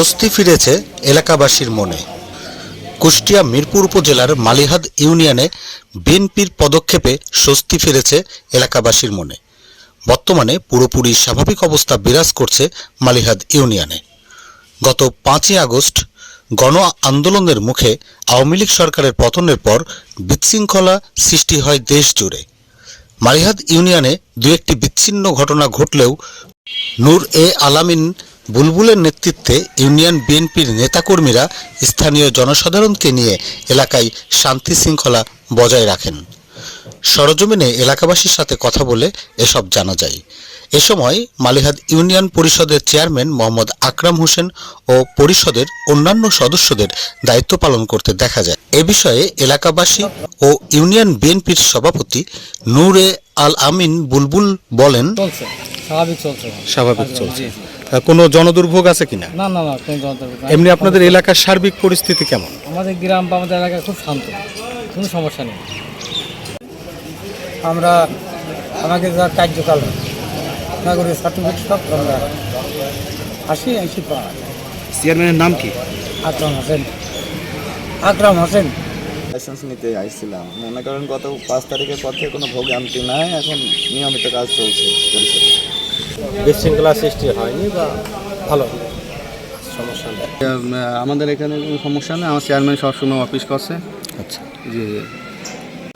স্বস্তি ফিরেছে এলাকাবাসীর মনে। কুষ্টিয়া মিরপুর উপজেলার মালিহাদ ইউনিয়নে বিএনপির পদক্ষেপে স্বস্তি ফিরেছে এলাকাবাসীর মনে। বর্তমানে পুরোপুরি স্বাভাবিক অবস্থা বিরাজ করছে মালিহাদ ইউনিয়নে। গত 5ই আগস্ট গণ আন্দোলনের মুখে আওয়ামী লীগ সরকারের পতনের পর বিশৃঙ্খলা সৃষ্টি হয় দেশ জুড়ে। মালিহাদ ইউনিয়নে দু একটি বিচ্ছিন্ন ঘটনা ঘটলেও নূর এ আলামিন বুলবুলের নেতৃত্বে ইউনিয়ন বিএনপির নেতাকর্মীরা স্থানীয় জনসাধারণকে নিয়ে এলাকায় শান্তি শৃঙ্খলা বজায় রাখেন। সরজমিনে এলাকাবাসীর সাথে কথা বলে এসব জানা যায়। এ সময় মালিহাদ ইউনিয়ন পরিষদের চেয়ারম্যান মোহাম্মদ আকরাম হোসেন ও পরিষদের অন্যান্য সদস্যদের দায়িত্ব পালন করতে দেখা যায়। এ বিষয়ে এলাকাবাসী ও ইউনিয়ন বিএনপির সভাপতি নূর এ আল আমিন বুলবুল বলেন, স্বাভাবিক চলছে। কোনো জনদুর্ভোগ আছে কিনা? না না না, কোনো জনদুর্ভোগ না। এমনি আপনাদের এলাকার সার্বিক পরিস্থিতি কেমন? আমাদের গ্রাম বা আমাদের এলাকা খুব শান্ত, কোনো সমস্যা নেই। আমরা আমাদের যা কার্যকাল নাগরিক সার্টিফিকেট সব আমরা আসি পাওয়া। চেয়ারম্যানের নাম কি? আকরাম হোসেন। লাইসেন্স নিতে আসছিলাম, মনে করেন গত 5 তারিখের পর থেকে কোনো ভোগান্তি নাই, এখন নিয়মিত কাজ চলছে পরিষদে। বিশৃঙ্খলা সৃষ্টি হয়নি বা ভালো সমস্যা নেই। আমাদের এখানে কোনো সমস্যা নেই, আমার চেয়ারম্যান সবসময় অফিস করছে। আচ্ছা, জি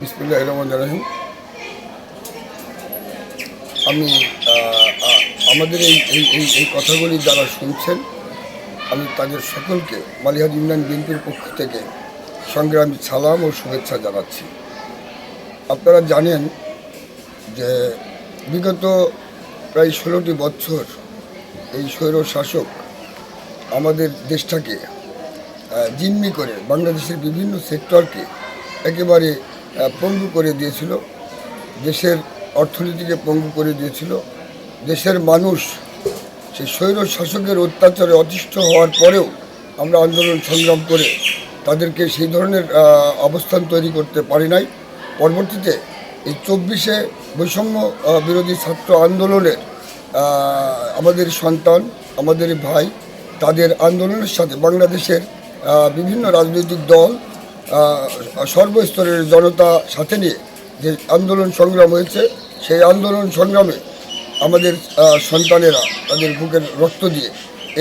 বিসমিল্লাহির রহমানির রহিম। আমি আমাদের এই কথাগুলি যারা শুনছেন, আমি তাদের সকলকে মালিহাদ ইউনিয়ন বিএনপির পক্ষ থেকে সংগ্রামী সালাম ও শুভেচ্ছা জানাচ্ছি। আপনারা জানেন যে বিগত প্রায় 16টি বছর এই স্বৈর শাসক আমাদের দেশটাকে জিম্মি করে বাংলাদেশের বিভিন্ন সেক্টরকে একেবারে পঙ্গু করে দিয়েছিল, দেশের অর্থনীতিকে পঙ্গু করে দিয়েছিল। দেশের মানুষ সেই স্বৈর শাসকের অত্যাচারে অতিষ্ঠ হওয়ার পরেও আমরা আন্দোলন সংগ্রাম করে তাদেরকে সেই ধরনের অবস্থান তৈরি করতে পারি নাই। পরবর্তীতে এই 24শে বৈষম্য বিরোধী ছাত্র আন্দোলনের আমাদের সন্তান, আমাদের ভাই, তাদের আন্দোলনের সাথে বাংলাদেশের বিভিন্ন রাজনৈতিক দল, সর্বস্তরের জনতা সাথে নিয়ে যে আন্দোলন সংগ্রাম হয়েছে, সেই আন্দোলন সংগ্রামে আমাদের সন্তানেরা তাদের বুকের রক্ত দিয়ে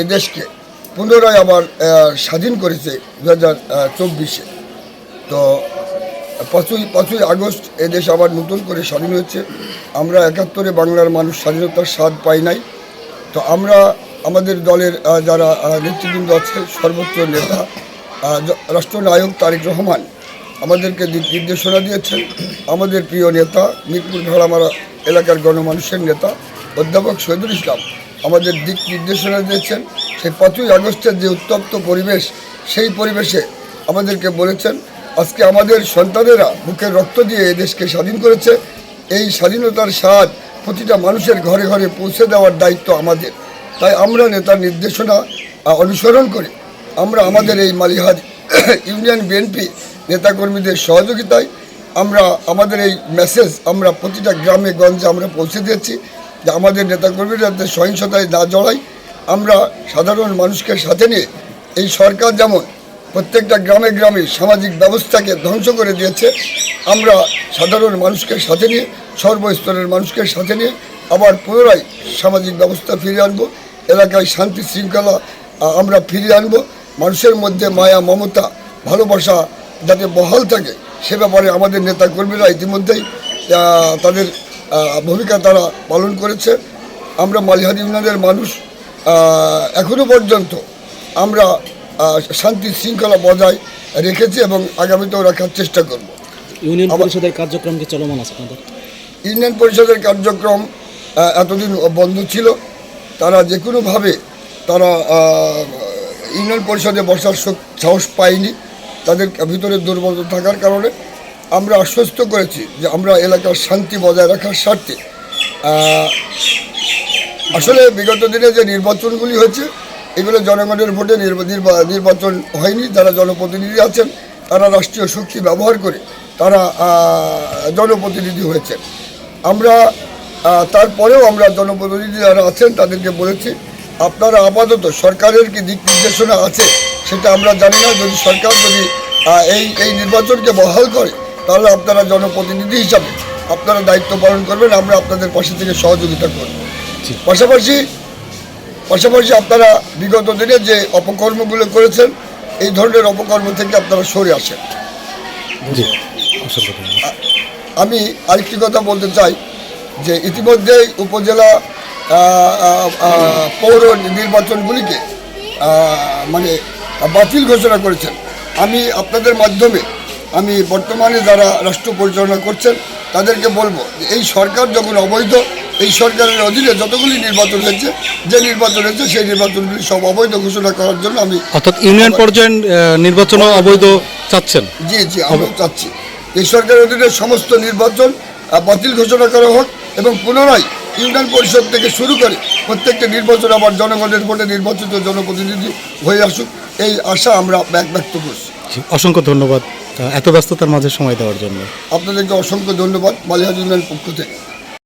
এ দেশকে পুনরায় আবার স্বাধীন করেছে 2024-এ। তো 5ই আগস্ট এ দেশ আবার নতুন করে স্বাধীন হয়েছে। আমরা 71-এ বাংলার মানুষ স্বাধীনতার স্বাদ পাই নাই। তো আমরা আমাদের দলের যারা নেতৃবৃন্দ আছে, সর্বোচ্চ নেতা রাষ্ট্রনায়ক তারেক রহমান আমাদেরকে নির্দেশনা দিয়েছেন। আমাদের প্রিয় নেতা মিরপুর ভেড়ামারা এলাকার গণমানুষের নেতা অধ্যাপক শহীদুল ইসলাম আমাদের দিক নির্দেশনা দিয়েছেন। সেই 5ই আগস্টের যে উত্তপ্ত পরিবেশ, সেই পরিবেশে আমাদেরকে বলেছেন আজকে আমাদের সন্তানেরা বুকের রক্ত দিয়ে এই দেশকে স্বাধীন করেছে, এই স্বাধীনতার স্বাদ প্রতিটা মানুষের ঘরে ঘরে পৌঁছে দেওয়ার দায়িত্ব আমাদের। তাই আমরা নেতার নির্দেশনা অনুসরণ করে আমরা আমাদের এই মালিহাদ ইউনিয়ন বিএনপি নেতাকর্মীদের সহযোগিতায় আমরা আমাদের এই মেসেজ আমরা প্রতিটা গ্রামে গঞ্জে আমরা পৌঁছে দিয়েছি যে আমাদের নেতাকর্মীরা যাতে সহিংসতায় না জড়ায়। আমরা সাধারণ মানুষকে সাথে নিয়ে, এই সরকার যেমন প্রত্যেকটা গ্রামে গ্রামে সামাজিক ব্যবস্থাকে ধ্বংস করে দিয়েছে, আমরা সাধারণ মানুষকে সাথে নিয়ে, সর্বস্তরের মানুষকে সাথে নিয়ে আবার পুনরায় সামাজিক ব্যবস্থা ফিরিয়ে আনবো, এলাকায় শান্তি শৃঙ্খলা আমরা ফিরিয়ে আনবো, মানুষের মধ্যে মায়া মমতা ভালোবাসা যাতে বহাল থাকে সে ব্যাপারে আমাদের নেতাকর্মীরা ইতিমধ্যেই তাদের ভূমিকা তারা পালন করেছে। আমরা মালিহাদ ইউনিয়নের মানুষ এখনও পর্যন্ত আমরা শান্তি শৃঙ্খলা বজায় রেখেছি এবং আগামীতেও রাখার চেষ্টা করব। ইউনিয়ন পরিষদের কার্যক্রম কি চলমান আছে আপনাদের? ইউনিয়ন পরিষদের কার্যক্রম এতদিন বন্ধ ছিল। তারা যে কোনোভাবে তারা ইউনিয়ন পরিষদে বসার সাহস পায়নি, তাদের ভিতরে দুর্বলতা থাকার কারণে। আমরা আশ্বস্ত করেছি যে আমরা এলাকার শান্তি বজায় রাখার স্বার্থে, আসলে বিগত দিনে যে নির্বাচনগুলি হয়েছে এগুলো জনগণের ভোটে নির্বাচন হয়নি। যারা জনপ্রতিনিধি আছেন তারা রাষ্ট্রীয় শক্তি ব্যবহার করে তারা জনপ্রতিনিধি হয়েছেন। আমরা তারপরেও আমরা জনপ্রতিনিধি যারা আছেন তাদেরকে বলেছি আপনারা আপাতত সরকারের কি দিক নির্দেশনা আছে সেটা আমরা জানি না। যদি সরকার যদি এই নির্বাচনকে বহাল করে তাহলে আপনারা জনপ্রতিনিধি হিসাবে আপনারা দায়িত্ব পালন করবেন, আমরা আপনাদের পাশে থেকে সহযোগিতা করব। পাশাপাশি আপনারা বিগত দিনে যে অপকর্মগুলো করেছেন এই ধরনের অপকর্ম থেকে আপনারা সরে আসেন। আমি আরেকটি কথা বলতে চাই যে ইতিমধ্যেই উপজেলা পৌর নির্বাচনগুলিকে মানে বাতিল ঘোষণা করেছেন। আমি আপনাদের মাধ্যমে আমি বর্তমানে যারা রাষ্ট্র পরিচালনা করছেন তাদেরকে বলবো যে এই সরকার যখন অবৈধ, এই সরকারের অধীনে যতগুলি নির্বাচন হয়েছে, যে নির্বাচন হয়েছে সেই নির্বাচনগুলি সব অবৈধ ঘোষণা করার জন্য আমি অর্থাৎ ইউনিয়ন পর্যায়ে নির্বাচনও অবৈধ চাচ্ছেন? জি আমি চাচ্ছি এই সরকারের অধীনে সমস্ত নির্বাচন বাতিল ঘোষণা করা হোক এবং পুনরায় ইউনিয়ন পরিষদ থেকে শুরু করে প্রত্যেকটা নির্বাচন আবার জনগণের ভোটে নির্বাচিত জনপ্রতিনিধি হয়ে আসুক, এই আশা আমরা ব্যক্ত করছি। অসংখ্য ধন্যবাদ এত ব্যস্ততার মাঝে সময় দেওয়ার জন্য। আপনাদেরকে অসংখ্য ধন্যবাদ মালিহাদ ইউনিয়নের পক্ষ থেকে।